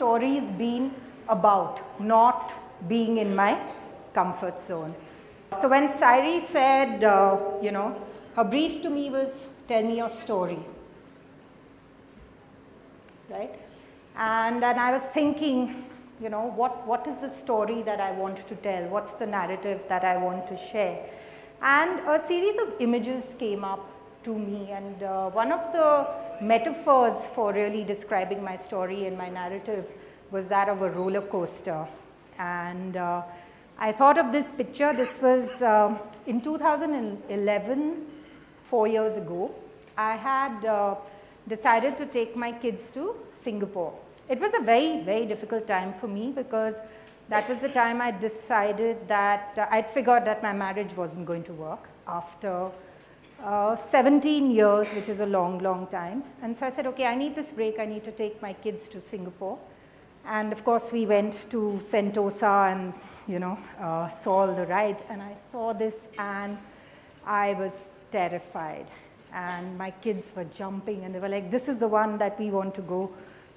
story's been about, not being in my comfort zone. So when Sairi said, her brief to me was, tell me your story, right? And I was thinking, what is the story that I want to tell? What's the narrative that I want to share? And a series of images came up to me, and one of the metaphors for really describing my story and my narrative was that of a roller coaster. And I thought of this picture. This was in 2011, 4 years ago. I had decided to take my kids to Singapore. It was a very, very difficult time for me because that was the time I decided that I'd figured that my marriage wasn't going to work after 17 years, which is a long, long time. And so I said, okay, I need this break. I need to take my kids to Singapore. And of course, we went to Sentosa and, saw all the rides. And I saw this and I was terrified. And my kids were jumping and they were like, this is the one that we want to go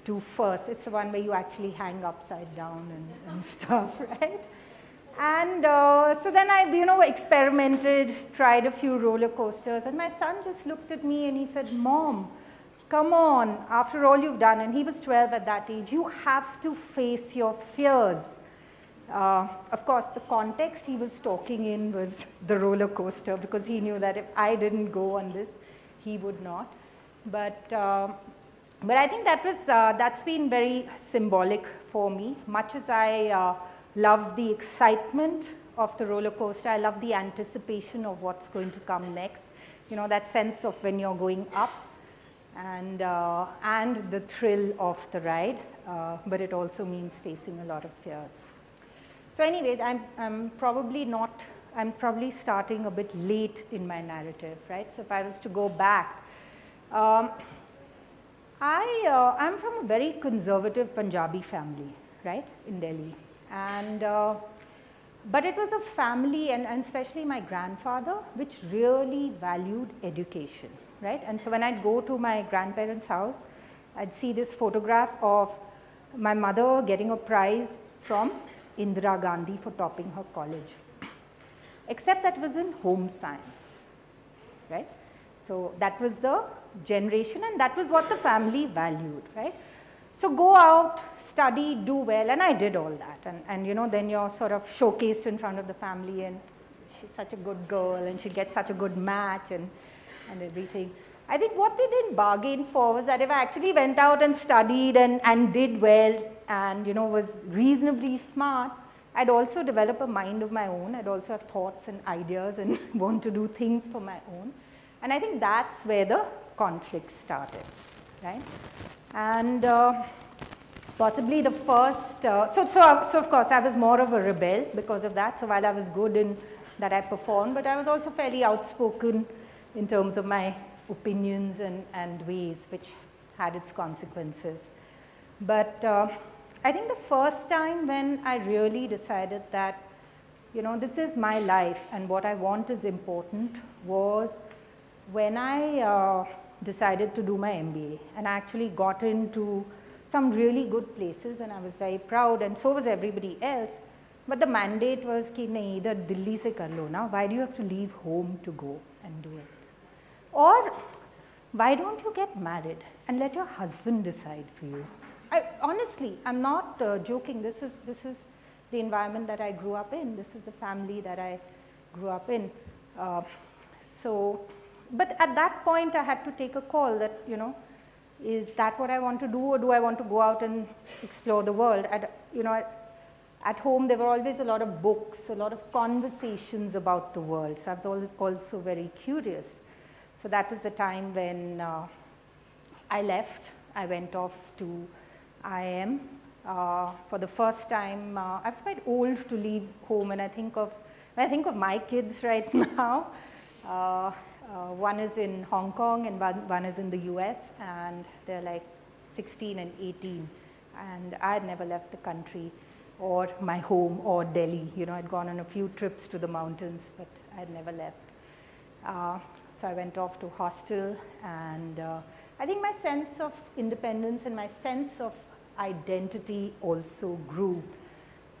to first. It's the one where you actually hang upside down and stuff, right? And so then I, experimented, tried a few roller coasters, and my son just looked at me and he said, Mom, come on, after all you've done, and he was 12 at that age, you have to face your fears. Of course, the context he was talking in was the roller coaster, because he knew that if I didn't go on this, he would not. But I think that's been very symbolic for me. Much as I love the excitement of the roller coaster, I love the anticipation of what's going to come next. That sense of when you're going up and the thrill of the ride, but it also means facing a lot of fears. So anyway, I'm probably starting a bit late in my narrative, right? So if I was to go back, I'm from a very conservative Punjabi family, right, in Delhi. And, but it was a family, and especially my grandfather, which really valued education, right? And so when I'd go to my grandparents' house, I'd see this photograph of my mother getting a prize from Indira Gandhi for topping her college. Except that was in home science, right? So that was the generation, and that was what the family valued, right? So go out, study, do well, and I did all that. And then you're sort of showcased in front of the family, and she's such a good girl, and she'll get such a good match, and everything. I think what they didn't bargain for was that if I actually went out and studied and did well and, was reasonably smart, I'd also develop a mind of my own. I'd also have thoughts and ideas and want to do things for my own. And I think that's where the conflict started, right? And possibly the first, so of course I was more of a rebel because of that. So while I was good in that I performed, but I was also fairly outspoken in terms of my opinions and ways, which had its consequences. But I think the first time when I really decided that, this is my life and what I want is important was when I decided to do my MBA, and I actually got into some really good places, and I was very proud, and so was everybody else. But the mandate was कि नहीं इधर दिल्ली से कर लो ना. Why do you have to leave home to go and do it? Or why don't you get married and let your husband decide for you? Honestly, I'm not joking. This is the environment that I grew up in. This is the family that I grew up in. But at that point, I had to take a call that, is that what I want to do, or do I want to go out and explore the world? At home, there were always a lot of books, a lot of conversations about the world. So I was also very curious. So that was the time when I left. I went off to IIM. For the first time, I was quite old to leave home, and when I think of my kids right now, one is in Hong Kong and one is in the US, and they're like 16 and 18, and I had never left the country or my home or Delhi. I'd gone on a few trips to the mountains, but I'd never left. So I went off to hostel, and I think my sense of independence and my sense of identity also grew.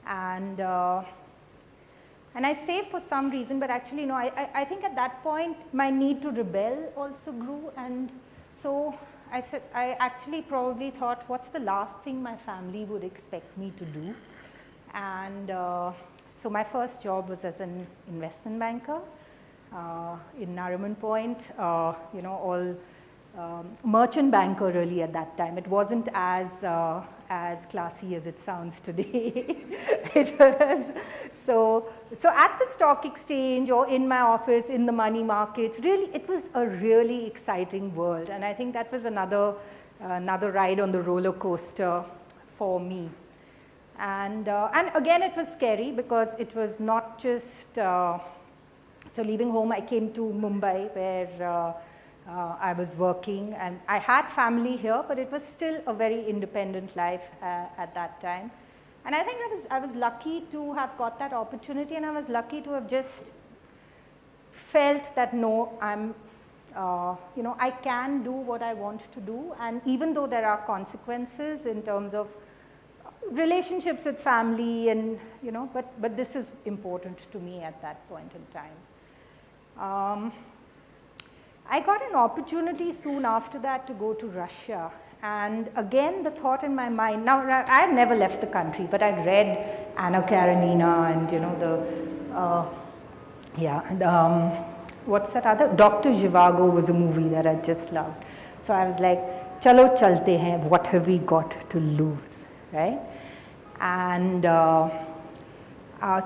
And I say for some reason, but actually no, I think at that point my need to rebel also grew, and so I actually probably thought, what's the last thing my family would expect me to do? And so my first job was as an investment banker in Nariman Point, all merchant banker really at that time. It wasn't as classy as it sounds today. It was, so at the stock exchange or in my office in the money markets, really it was a really exciting world, and I think that was another ride on the roller coaster for me. And again it was scary because it was not just, so leaving home I came to Mumbai where I was working, and I had family here, but it was still a very independent life at that time. And I think I was lucky to have got that opportunity, and I was lucky to have just felt that no, I can do what I want to do, and even though there are consequences in terms of relationships with family and, but this is important to me at that point in time. I got an opportunity soon after that to go to Russia, and again the thought in my mind, now I had never left the country, but I'd read Anna Karenina and what's that other, Dr. Zhivago was a movie that I just loved. So I was like, chalo chalte hain, what have we got to lose, right? And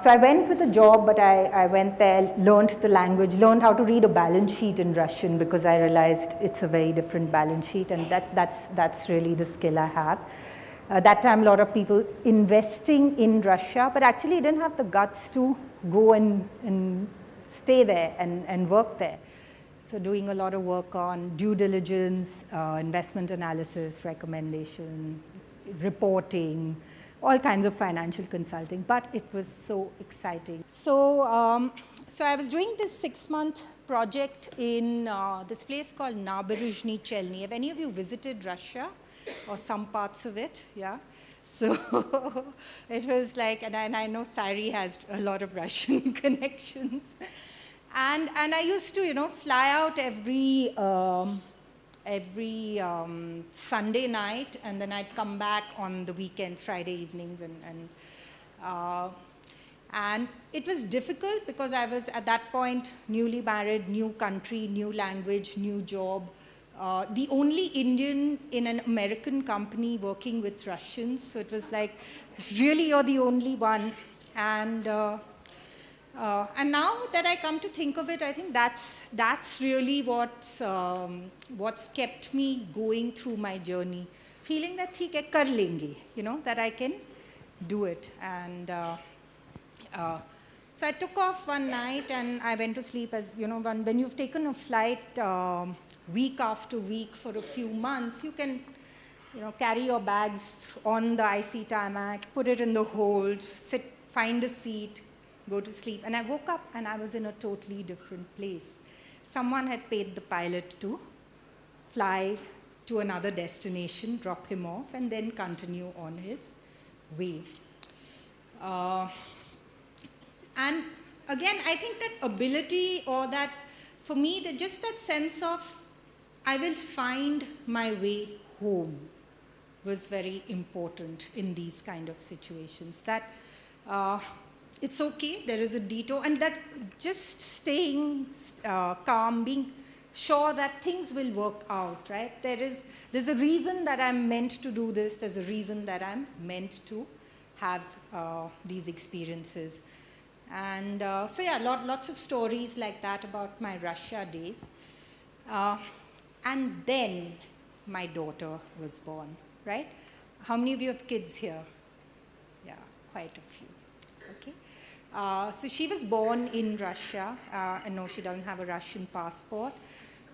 so I went with a job, but I went there, learned the language, learned how to read a balance sheet in Russian, because I realized it's a very different balance sheet, and that's really the skill I have. That time a lot of people investing in Russia, but actually didn't have the guts to go and stay there and work there. So doing a lot of work on due diligence, investment analysis, recommendation, reporting, all kinds of financial consulting, but it was so exciting. So, so I was doing this 6-month project in this place called Naberezhny Chelny. Have any of you visited Russia or some parts of it? Yeah. So it was like, and I know Sari has a lot of Russian connections. And I used to, fly out every Sunday night, and then I'd come back on the weekends, Friday evenings, and it was difficult because I was at that point newly married, new country, new language, new job, the only Indian in an American company working with Russians, so it was like, really you're the only one. And now that I come to think of it, I think that's really what's kept me going through my journey, feeling that theek hai, kar lenge, that I can do it. And so I took off one night and I went to sleep. As when you've taken a flight week after week for a few months, you can carry your bags on the icy tarmac, put it in the hold, sit, find a seat, go to sleep. And I woke up and I was in a totally different place. Someone had paid the pilot to fly to another destination, drop him off, and then continue on his way. And again, I think that ability, or that, for me, just that sense of I will find my way home was very important in these kind of situations. That it's okay, there is a detour, and that just staying calm, being sure that things will work out, right? There's a reason that I'm meant to do this, there's a reason that I'm meant to have these experiences. And so yeah, lots of stories like that about my Russia days. And then my daughter was born, right? How many of you have kids here? Yeah, quite a few. Okay. So she was born in Russia. And no, she doesn't have a Russian passport.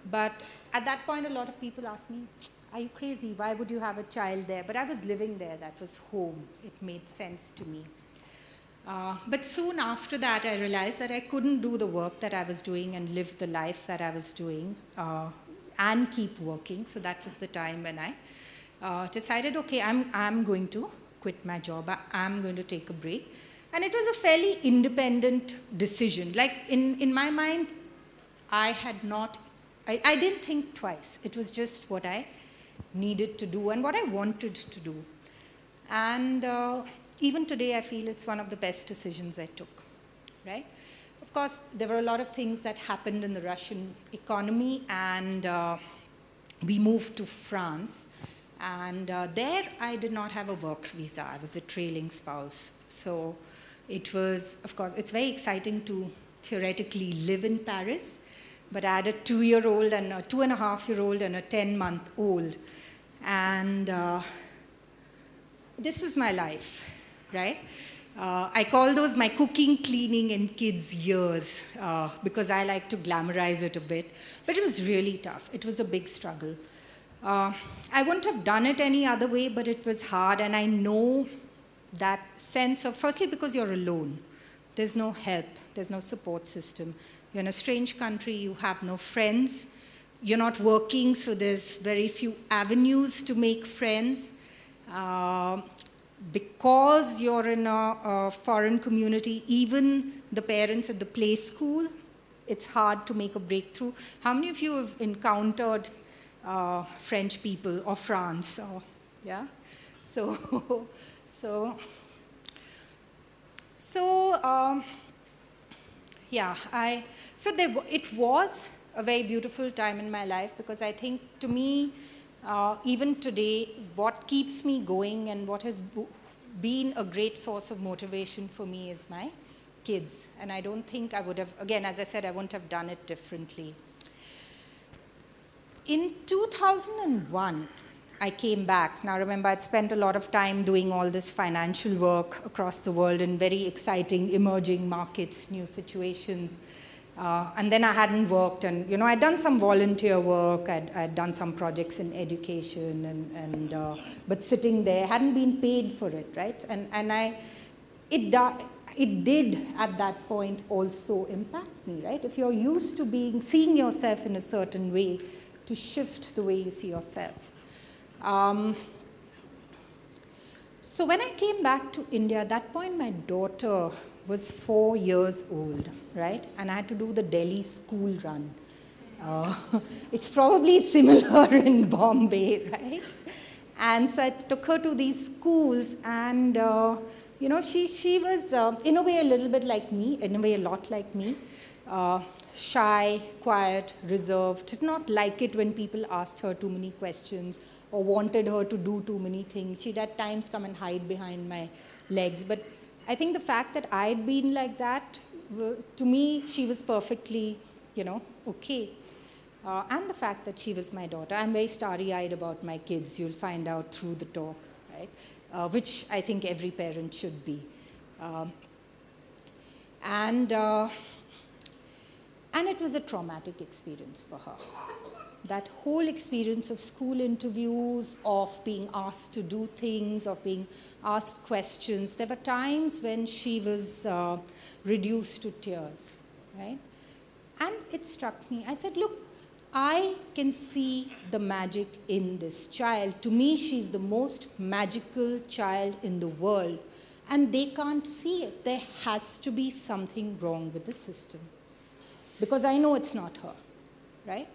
But at that point, a lot of people asked me, are you crazy? Why would you have a child there? But I was living there. That was home. It made sense to me. But soon after that, I realized that I couldn't do the work that I was doing and live the life that I was doing and keep working. So that was the time when I decided, okay, I'm going to quit my job. I'm going to take a break. And it was a fairly independent decision. Like in my mind, I didn't think twice. It was just what I needed to do and what I wanted to do. And even today, I feel it's one of the best decisions I took, right? Of course, there were a lot of things that happened in the Russian economy, and we moved to France. And there, I did not have a work visa. I was a trailing spouse. So it was, of course, it's very exciting to theoretically live in Paris, but I had a 2-year-old and a 2.5-year-old and a 10-month-old. And this was my life, right? I call those my cooking, cleaning, and kids years because I like to glamorize it a bit. But it was really tough. It was a big struggle. I wouldn't have done it any other way, but it was hard. And I know that sense of, firstly, because you're alone. There's no help. There's no support system. You're in a strange country. You have no friends. You're not working, so there's very few avenues to make friends. Because you're in a foreign community, even the parents at the play school, it's hard to make a breakthrough. How many of you have encountered French people or France? Yeah? It was a very beautiful time in my life, because I think, to me, even today, what keeps me going and what has been a great source of motivation for me is my kids. And I don't think I would have, again, as I said, I wouldn't have done it differently. In 2001, I came back. Now remember, I'd spent a lot of time doing all this financial work across the world in very exciting emerging markets, new situations. And then I hadn't worked, and I'd done some volunteer work, I'd done some projects in education, but sitting there, hadn't been paid for it, right? It did at that point also impact me, right? If you're used to seeing yourself in a certain way, to shift the way you see yourself. So when I came back to India, at that point my daughter was 4 years old, right? And I had to do the Delhi school run. It's probably similar in Bombay, right? And so I took her to these schools, and she was in a way a little bit like me, in a way a lot like me, shy, quiet, reserved, did not like it when people asked her too many questions or wanted her to do too many things. She'd at times come and hide behind my legs. But I think the fact that I'd been like that, to me, she was perfectly, okay. And the fact that she was my daughter. I'm very starry-eyed about my kids. You'll find out through the talk, right? Which I think every parent should be. And it was a traumatic experience for her. That whole experience of school interviews, of being asked to do things, of being asked questions, there were times when she was reduced to tears, right? And it struck me. I said, look, I can see the magic in this child. To me, she's the most magical child in the world. And they can't see it. There has to be something wrong with the system. Because I know it's not her, right?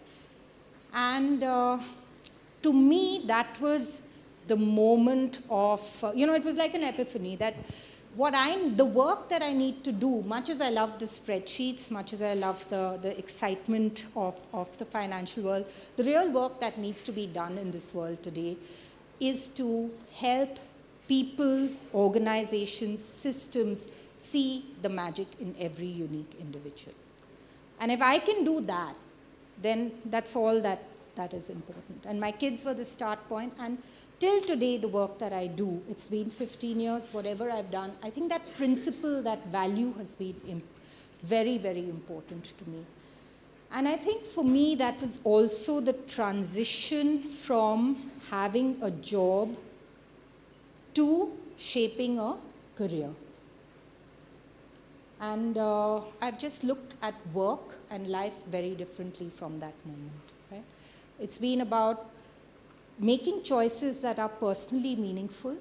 And to me, that was the moment of, it was like an epiphany that the work that I need to do, much as I love the spreadsheets, much as I love the excitement of the financial world, the real work that needs to be done in this world today is to help people, organizations, systems see the magic in every unique individual. And if I can do that, then that's all that is important. And my kids were the start point. And till today, the work that I do, it's been 15 years, whatever I've done, I think that principle, that value has been very, very important to me. And I think for me, that was also the transition from having a job to shaping a career. And I've just looked at work and life very differently from that moment. Right? It's been about making choices that are personally meaningful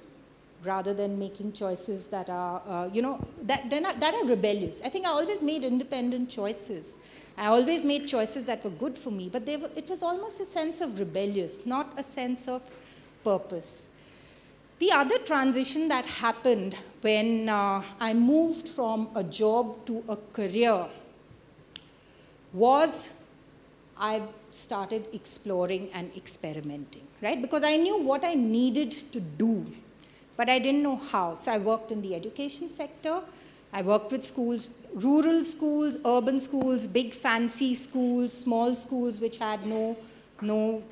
rather than making choices that are, that are rebellious. I think I always made independent choices. I always made choices that were good for me, but it was almost a sense of rebellious, not a sense of purpose. The other transition that happened when I moved from a job to a career was I started exploring and experimenting, right? Because I knew what I needed to do, but I didn't know how. So I worked in the education sector. I worked with schools, rural schools, urban schools, big fancy schools, small schools which had no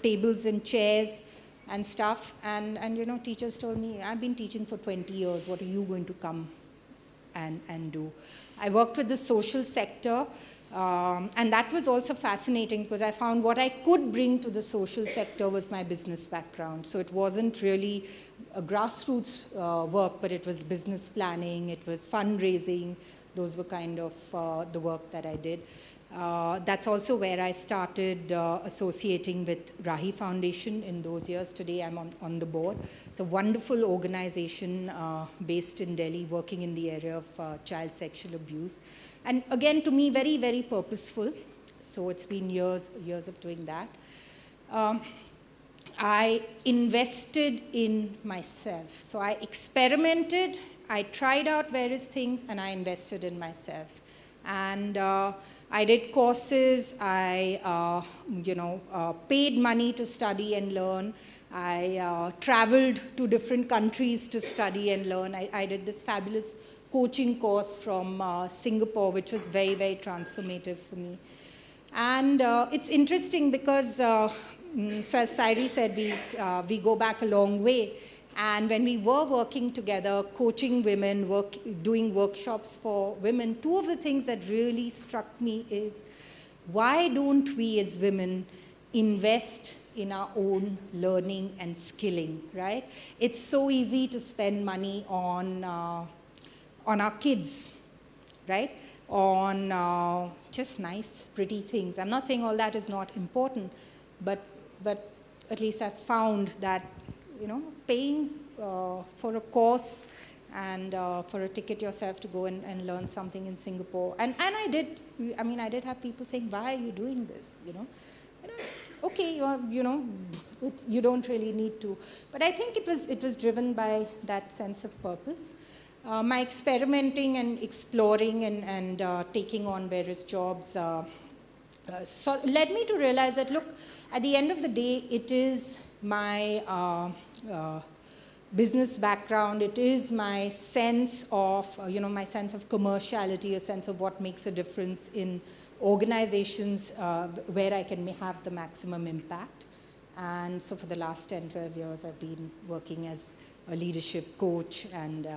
tables and chairs and stuff. And teachers told me, I've been teaching for 20 years. What are you going to come and do? I worked with the social sector. And that was also fascinating because I found what I could bring to the social sector was my business background. So it wasn't really a grassroots work, but it was business planning, it was fundraising. Those were kind of the work that I did. That's also where I started associating with Rahi Foundation in those years. Today I'm on the board. It's a wonderful organization based in Delhi, working in the area of child sexual abuse. And again, to me, very, very purposeful. So it's been years of doing that. I invested in myself. So I experimented, I tried out various things, and I invested in myself. And I did courses, I paid money to study and learn. I traveled to different countries to study and learn. I did this fabulous coaching course from Singapore, which was very, very transformative for me. And it's interesting because, so as Sairi said, we go back a long way. And when we were working together, coaching women, doing workshops for women, two of the things that really struck me is, why don't we as women invest in our own learning and skilling, right? It's so easy to spend money on our kids, right? On just nice, pretty things. I'm not saying all that is not important, but at least I've found that, paying for a course and for a ticket yourself to go and learn something in Singapore. And I did have people saying, why are you doing this, Okay, you don't really need to. But I think it was driven by that sense of purpose. My experimenting and exploring and taking on various jobs so led me to realize that, look, at the end of the day, it is my business background, it is my sense of, my sense of commerciality, a sense of what makes a difference in organizations where I can have the maximum impact. And so for the last 10, 12 years, I've been working as a leadership coach and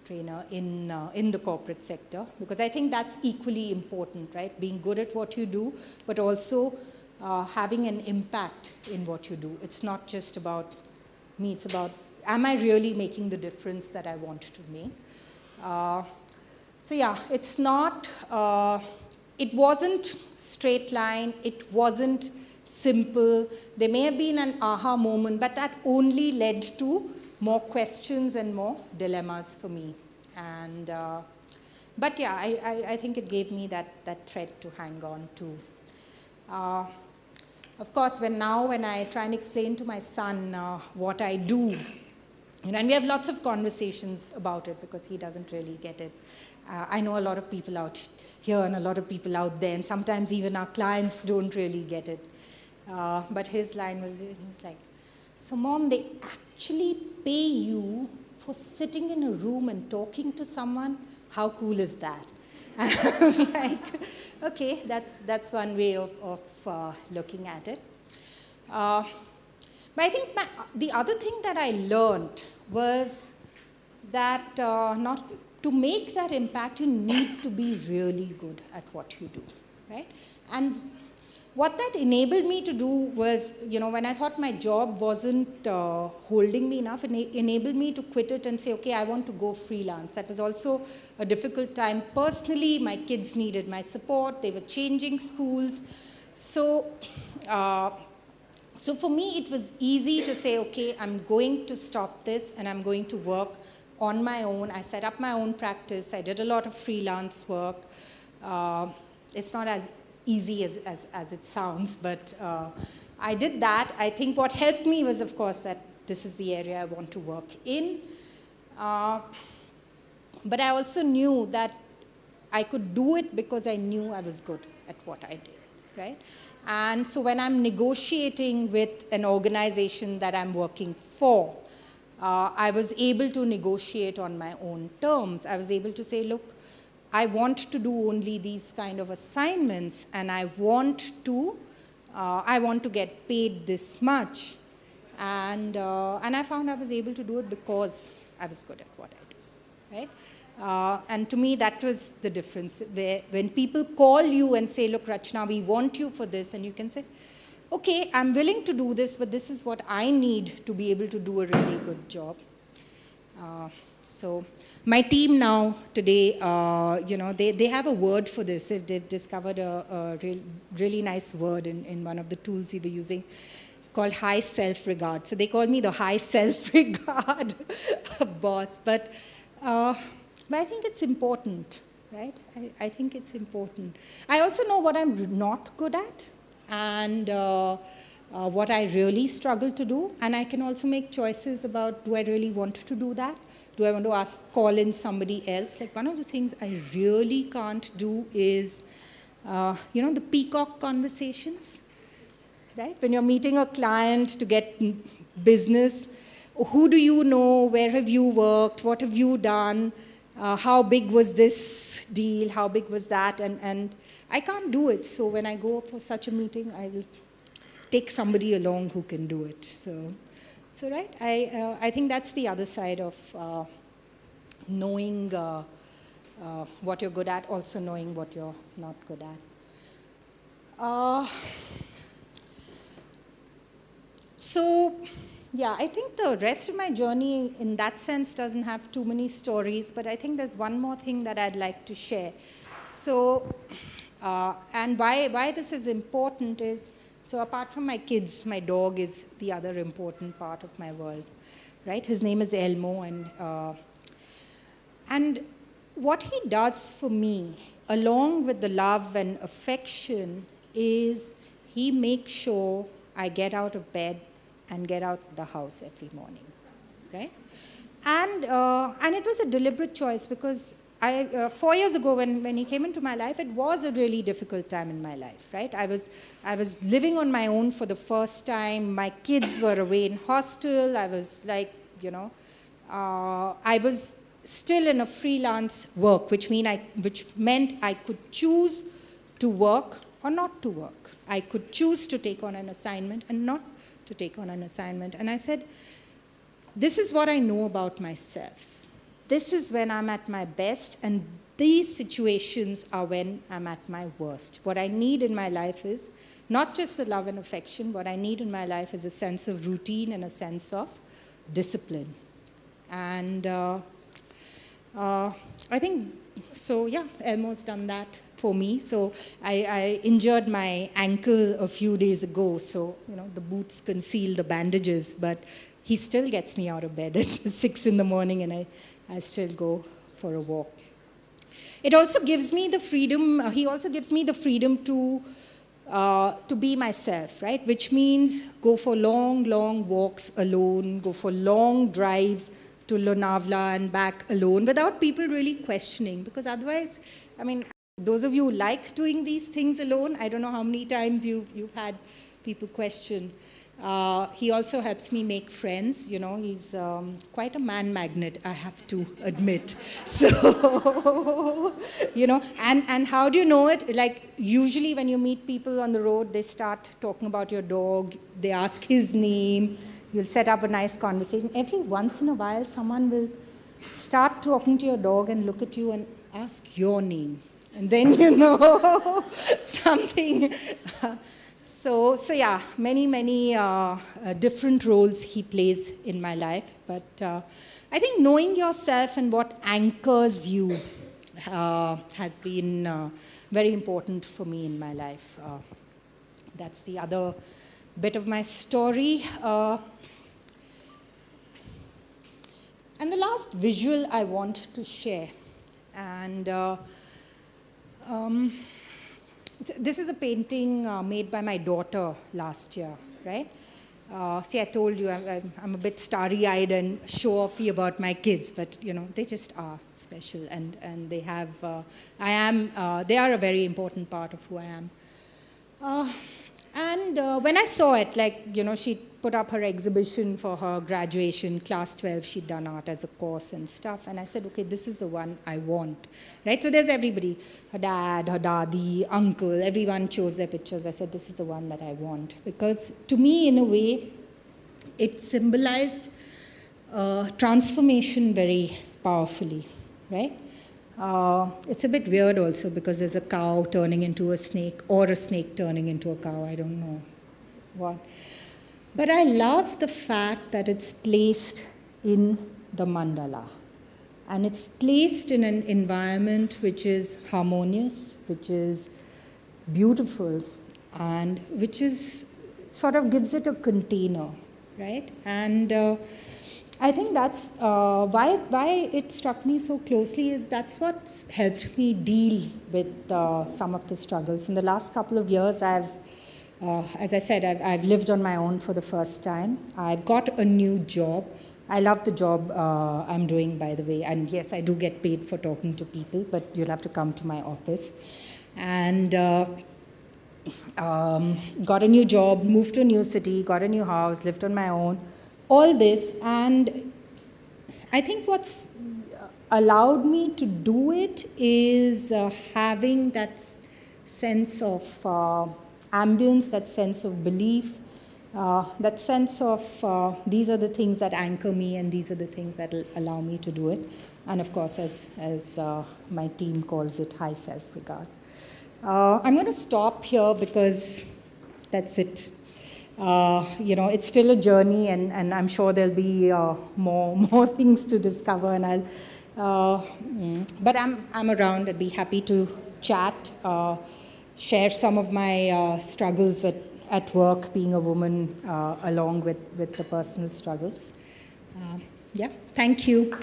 trainer in the corporate sector, because I think that's equally important, right? Being good at what you do, but also having an impact in what you do. It's not just about me, it's about, am I really making the difference that I want to make? So yeah, it's not, it wasn't straight line, it wasn't simple. There may have been an aha moment, but that only led to more questions and more dilemmas for me. And, but yeah, I think it gave me that thread to hang on to. Of course, when I try and explain to my son what I do, and we have lots of conversations about it because he doesn't really get it. I know a lot of people out here and a lot of people out there, and sometimes even our clients don't really get it. But his line was, he was like, so Mom, they actually pay you for sitting in a room and talking to someone? How cool is that? And I was like, okay, that's one way of looking at it. But I think the other thing that I learned was that to make that impact, you need to be really good at what you do, right? And what that enabled me to do was, when I thought my job wasn't holding me enough, it enabled me to quit it and say, okay, I want to go freelance. That was also a difficult time. Personally, my kids needed my support. They were changing schools. So So for me, it was easy to say, okay, I'm going to stop this and I'm going to work on my own. I set up my own practice. I did a lot of freelance work. It's not as easy as it sounds, but I did that. I think what helped me was, of course, that this is the area I want to work in. But I also knew that I could do it because I knew I was good at what I did, right? And so when I'm negotiating with an organization that I'm working for, I was able to negotiate on my own terms. I was able to say, look, I want to do only these kind of assignments, and I want to get paid this much. And I found I was able to do it because I was good at what I do, right? And to me, that was the difference. When people call you and say, look, Rachna, we want you for this, and you can say, okay, I'm willing to do this, but this is what I need to be able to do a really good job. So my team now today, they have a word for this. They've discovered a really nice word in one of the tools we were using called high self-regard. So they call me the high self-regard boss. But I think it's important, right? I think it's important. I also know what I'm not good at and what I really struggle to do. And I can also make choices about, do I really want to do that? Do I want to call in somebody else? Like, one of the things I really can't do is, the peacock conversations, right? When you're meeting a client to get business, who do you know? Where have you worked? What have you done? How big was this deal? How big was that? And I can't do it. So when I go up for such a meeting, I will take somebody along who can do it. So right, I think that's the other side of knowing what you're good at, also knowing what you're not good at. Yeah, I think the rest of my journey in that sense doesn't have too many stories, but I think there's one more thing that I'd like to share. So, and why this is important is, so apart from my kids, my dog is the other important part of my world, right? His name is Elmo, and what he does for me, along with the love and affection, is he makes sure I get out of bed and get out the house every morning, right? And it was a deliberate choice because 4 years ago when he came into my life, it was a really difficult time in my life, right? I was living on my own for the first time. My kids were away in hostel. I was like, I was still in a freelance work, which meant I could choose to work or not to work. I could choose to take on an assignment and not to take on an assignment. And I said, this is what I know about myself. This is when I'm at my best, and these situations are when I'm at my worst. What I need in my life is not just the love and affection. What I need in my life is a sense of routine and a sense of discipline. And I think, so yeah, Elmo's done that for me. So I injured my ankle a few days ago, so the boots conceal the bandages, but he still gets me out of bed at 6 in the morning, and I still go for a walk. It also gives me the freedom, he also gives me the freedom to be myself, right? Which means go for long, long walks alone, go for long drives to Lonavala and back alone without people really questioning, because otherwise, those of you who like doing these things alone, I don't know how many times you've had people question. He also helps me make friends. He's quite a man magnet, I have to admit. So, and how do you know it? Like, usually when you meet people on the road, they start talking about your dog. They ask his name. You'll set up a nice conversation. Every once in a while, someone will start talking to your dog and look at you and ask your name. And then something. So yeah, many different roles he plays in my life. But I think knowing yourself and what anchors you has been very important for me in my life. That's the other bit of my story. And the last visual I want to share. And this is a painting made by my daughter last year, right? See, I told you I'm a bit starry-eyed and show-offy about my kids, but they just are special, and they have. They are a very important part of who I am. And when I saw it, she put up her exhibition for her graduation, class 12, she'd done art as a course and stuff, and I said, okay, this is the one I want, right? So there's everybody, her dad, her dadi, uncle, everyone chose their pictures. I said, this is the one that I want, because to me, in a way, it symbolized transformation very powerfully, right? It's a bit weird also, because there's a cow turning into a snake, or a snake turning into a cow, I don't know what. But I love the fact that it's placed in the mandala. And it's placed in an environment which is harmonious, which is beautiful, and which is sort of gives it a container, right? And I think that's why it struck me so closely, is that's what helped me deal with some of the struggles. In the last couple of years, as I said, I've lived on my own for the first time. I've got a new job. I love the job I'm doing, by the way. And yes, I do get paid for talking to people, but you'll have to come to my office. And got a new job, moved to a new city, got a new house, lived on my own. All this. And I think what's allowed me to do it is having that sense of ambience, that sense of belief, that sense of these are the things that anchor me, and these are the things that will allow me to do it. And of course, as my team calls it, high self-regard. I'm going to stop here because that's it. It's still a journey, and I'm sure there'll be more things to discover. And but I'm around. I'd be happy to chat. Share some of my struggles at work, being a woman, along with the personal struggles. Thank you.